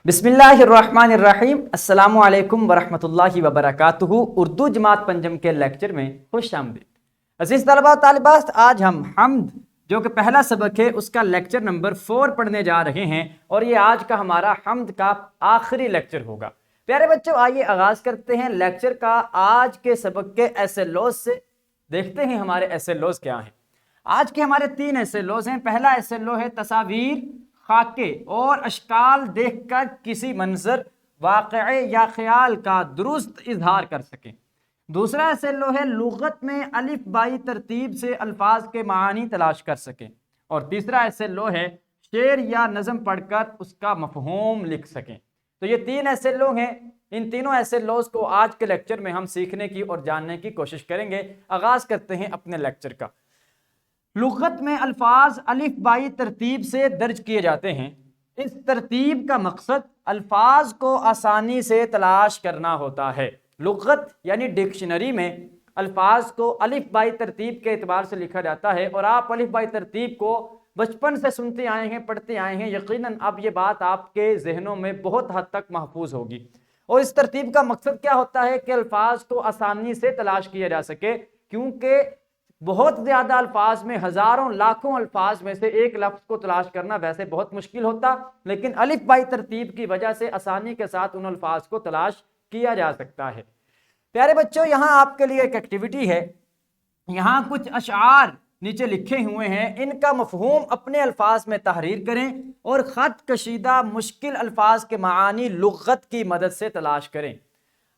بسم اللہ الرحمن الرحیم۔ السلام علیکم ورحمۃ اللہ وبرکاتہ۔ اردو جماعت پنجم کے لیکچر میں خوش آمدید۔ عزیز طلباء و طالبات، آج ہم حمد جو کہ پہلا سبق ہے اس کا لیکچر نمبر 4 پڑھنے جا رہے ہیں، اور یہ آج کا ہمارا حمد کا آخری لیکچر ہوگا۔ پیارے بچوں، آئیے آغاز کرتے ہیں لیکچر کا آج کے سبق کے ایسے لوز سے۔ دیکھتے ہیں ہمارے ایسے لوز کیا ہیں۔ آج کے ہمارے 3 ایسے لوز ہیں۔ پہلا ایسے لو ہے تصاویر، خاکے اور اشکال دیکھ کر کسی منظر، واقعے یا خیال کا درست اظہار کر سکیں۔ دوسرا ایسے لو ہے لغت میں الف بائی ترتیب سے الفاظ کے معانی تلاش کر سکیں۔ اور تیسرا ایسے لو ہے شعر یا نظم پڑھ کر اس کا مفہوم لکھ سکیں۔ تو یہ 3 ایسے لو ہیں۔ ان تینوں ایسے لوز کو آج کے لیکچر میں ہم سیکھنے کی اور جاننے کی کوشش کریں گے۔ آغاز کرتے ہیں اپنے لیکچر کا۔ لغت میں الفاظ الف بائی ترتیب سے درج کیے جاتے ہیں۔ اس ترتیب کا مقصد الفاظ کو آسانی سے تلاش کرنا ہوتا ہے۔ لغت یعنی ڈکشنری میں الفاظ کو الف بائی ترتیب کے اعتبار سے لکھا جاتا ہے، اور آپ الف بائی ترتیب کو بچپن سے سنتے آئے ہیں، پڑھتے آئے ہیں۔ یقیناً اب یہ بات آپ کے ذہنوں میں بہت حد تک محفوظ ہوگی۔ اور اس ترتیب کا مقصد کیا ہوتا ہے کہ الفاظ کو آسانی سے تلاش کیا جا سکے، کیونکہ بہت زیادہ الفاظ میں، ہزاروں لاکھوں الفاظ میں سے ایک لفظ کو تلاش کرنا ویسے بہت مشکل ہوتا، لیکن الف بائی ترتیب کی وجہ سے آسانی کے ساتھ ان الفاظ کو تلاش کیا جا سکتا ہے۔ پیارے بچوں، یہاں آپ کے لیے ایک ایکٹیویٹی ہے۔ یہاں کچھ اشعار نیچے لکھے ہوئے ہیں، ان کا مفہوم اپنے الفاظ میں تحریر کریں اور خط کشیدہ مشکل الفاظ کے معانی لغت کی مدد سے تلاش کریں۔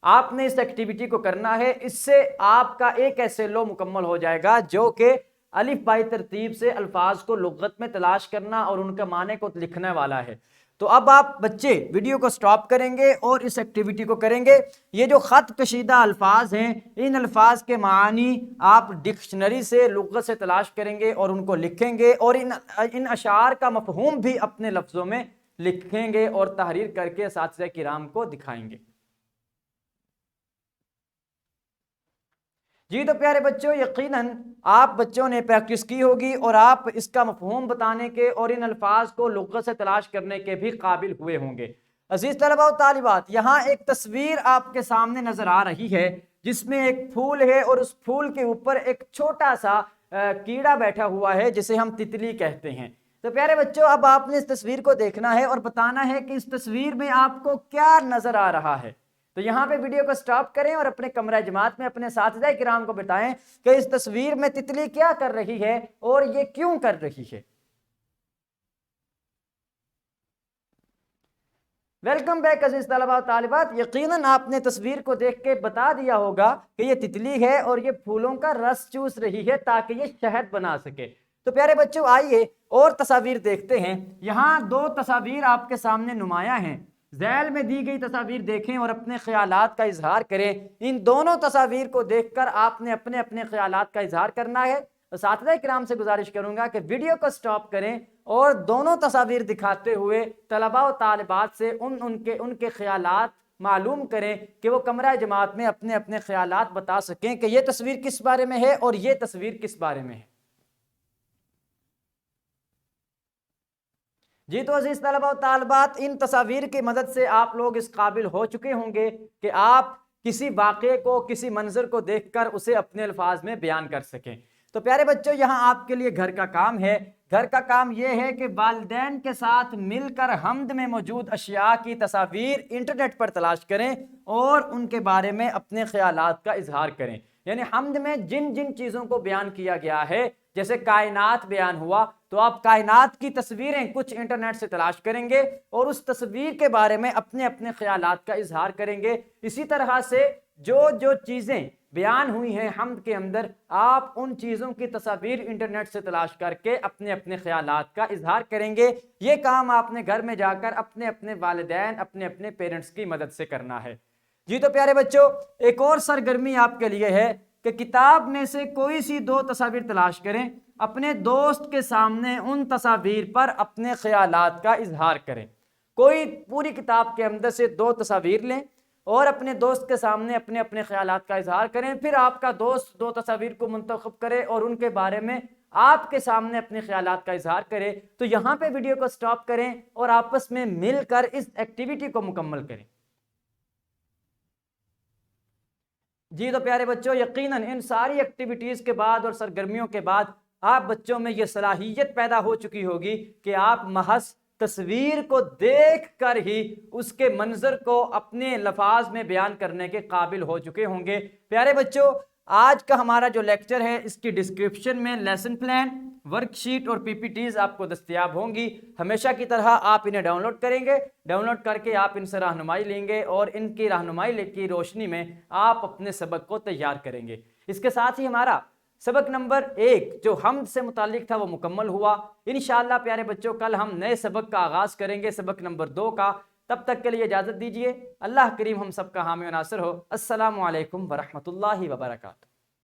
آپ نے اس ایکٹیویٹی کو کرنا ہے۔ اس سے آپ کا ایک ایسے لو مکمل ہو جائے گا جو کہ الف بائی ترتیب سے الفاظ کو لغت میں تلاش کرنا اور ان کا معنی کو لکھنے والا ہے۔ تو اب آپ بچے ویڈیو کو سٹاپ کریں گے اور اس ایکٹیویٹی کو کریں گے۔ یہ جو خط کشیدہ الفاظ ہیں، ان الفاظ کے معانی آپ ڈکشنری سے، لغت سے تلاش کریں گے اور ان کو لکھیں گے، اور ان اشعار کا مفہوم بھی اپنے لفظوں میں لکھیں گے اور تحریر کر کے اساتذہ کرام کو دکھائیں گے۔ جی تو پیارے بچوں، یقیناً آپ بچوں نے پریکٹس کی ہوگی اور آپ اس کا مفہوم بتانے کے اور ان الفاظ کو لغت سے تلاش کرنے کے بھی قابل ہوئے ہوں گے۔ عزیز طلباء و طالبات، یہاں ایک تصویر آپ کے سامنے نظر آ رہی ہے جس میں ایک پھول ہے، اور اس پھول کے اوپر ایک چھوٹا سا کیڑا بیٹھا ہوا ہے جسے ہم تتلی کہتے ہیں۔ تو پیارے بچوں، اب آپ نے اس تصویر کو دیکھنا ہے اور بتانا ہے کہ اس تصویر میں آپ کو کیا نظر آ رہا ہے۔ تو یہاں پہ ویڈیو کو سٹاپ کریں اور اپنے کمرہ جماعت میں اپنے اساتذہ کرام کو بتائیں کہ اس تصویر میں تتلی کیا کر رہی ہے اور یہ کیوں کر رہی ہے۔ ویلکم بیک عزیز طلباء و طالبات۔ یقیناً آپ نے تصویر کو دیکھ کے بتا دیا ہوگا کہ یہ تتلی ہے اور یہ پھولوں کا رس چوس رہی ہے تاکہ یہ شہد بنا سکے۔ تو پیارے بچوں، آئیے اور تصاویر دیکھتے ہیں۔ یہاں 2 تصاویر آپ کے سامنے نمایاں ہیں۔ ذیل میں دی گئی تصاویر دیکھیں اور اپنے خیالات کا اظہار کریں۔ ان دونوں تصاویر کو دیکھ کر آپ نے اپنے اپنے خیالات کا اظہار کرنا ہے۔ اساتذہ کرام سے گزارش کروں گا کہ ویڈیو کو سٹاپ کریں اور دونوں تصاویر دکھاتے ہوئے طلباء و طالبات سے ان کے خیالات معلوم کریں کہ وہ کمرہ جماعت میں اپنے اپنے خیالات بتا سکیں کہ یہ تصویر کس بارے میں ہے اور یہ تصویر کس بارے میں ہے۔ جی تو عزیز طلباء و طالبات، ان تصاویر کی مدد سے آپ لوگ اس قابل ہو چکے ہوں گے کہ آپ کسی واقعے کو، کسی منظر کو دیکھ کر اسے اپنے الفاظ میں بیان کر سکیں۔ تو پیارے بچوں، یہاں آپ کے لیے گھر کا کام ہے۔ گھر کا کام یہ ہے کہ والدین کے ساتھ مل کر حمد میں موجود اشیاء کی تصاویر انٹرنیٹ پر تلاش کریں اور ان کے بارے میں اپنے خیالات کا اظہار کریں۔ یعنی حمد میں جن جن چیزوں کو بیان کیا گیا ہے، جیسے کائنات بیان ہوا، تو آپ کائنات کی تصویریں کچھ انٹرنیٹ سے تلاش کریں گے اور اس تصویر کے بارے میں اپنے اپنے خیالات کا اظہار کریں گے۔ اسی طرح سے جو چیزیں بیان ہوئی ہیں حمد کے اندر، آپ ان چیزوں کی تصاویر انٹرنیٹ سے تلاش کر کے اپنے اپنے خیالات کا اظہار کریں گے۔ یہ کام آپ نے گھر میں جا کر اپنے اپنے والدین، اپنے اپنے پیرنٹس کی مدد سے کرنا ہے۔ جی تو پیارے بچوں، ایک اور سرگرمی آپ کے لیے ہے کہ کتاب میں سے کوئی سی 2 تصاویر تلاش کریں، اپنے دوست کے سامنے ان تصاویر پر اپنے خیالات کا اظہار کریں۔ کوئی پوری کتاب کے اندر سے 2 تصاویر لیں اور اپنے دوست کے سامنے اپنے اپنے خیالات کا اظہار کریں۔ پھر آپ کا دوست 2 تصاویر کو منتخب کرے اور ان کے بارے میں آپ کے سامنے اپنے خیالات کا اظہار کرے، تو یہاں پہ ویڈیو کو سٹاپ کریں اور آپس میں مل کر اس ایکٹیویٹی کو مکمل کریں۔ جی تو پیارے بچوں، یقیناً ان ساری ایکٹیویٹیز کے بعد اور سرگرمیوں کے بعد آپ بچوں میں یہ صلاحیت پیدا ہو چکی ہوگی کہ آپ محض تصویر کو دیکھ کر ہی اس کے منظر کو اپنے لفاظ میں بیان کرنے کے قابل ہو چکے ہوں گے۔ پیارے بچوں، آج کا ہمارا جو لیکچر ہے اس کی ڈسکرپشن میں لیسن پلان، ورک شیٹ اور پی پی ٹیز آپ کو دستیاب ہوں گی۔ ہمیشہ کی طرح آپ انہیں ڈاؤن لوڈ کریں گے، ڈاؤن لوڈ کر کے آپ ان سے رہنمائی لیں گے اور ان کی رہنمائی کی روشنی میں آپ اپنے سبق کو تیار کریں گے۔ اس کے ساتھ ہی ہمارا سبق نمبر 1 جو حمد سے متعلق تھا وہ مکمل ہوا۔ انشاءاللہ پیارے بچوں کل ہم نئے سبق کا آغاز کریں گے، سبق نمبر 2 کا۔ تب تک کے لیے اجازت دیجیے، اللہ کریم ہم سب کا حامی و ناصر ہو۔ السلام علیکم ورحمۃ اللہ وبرکاتہ۔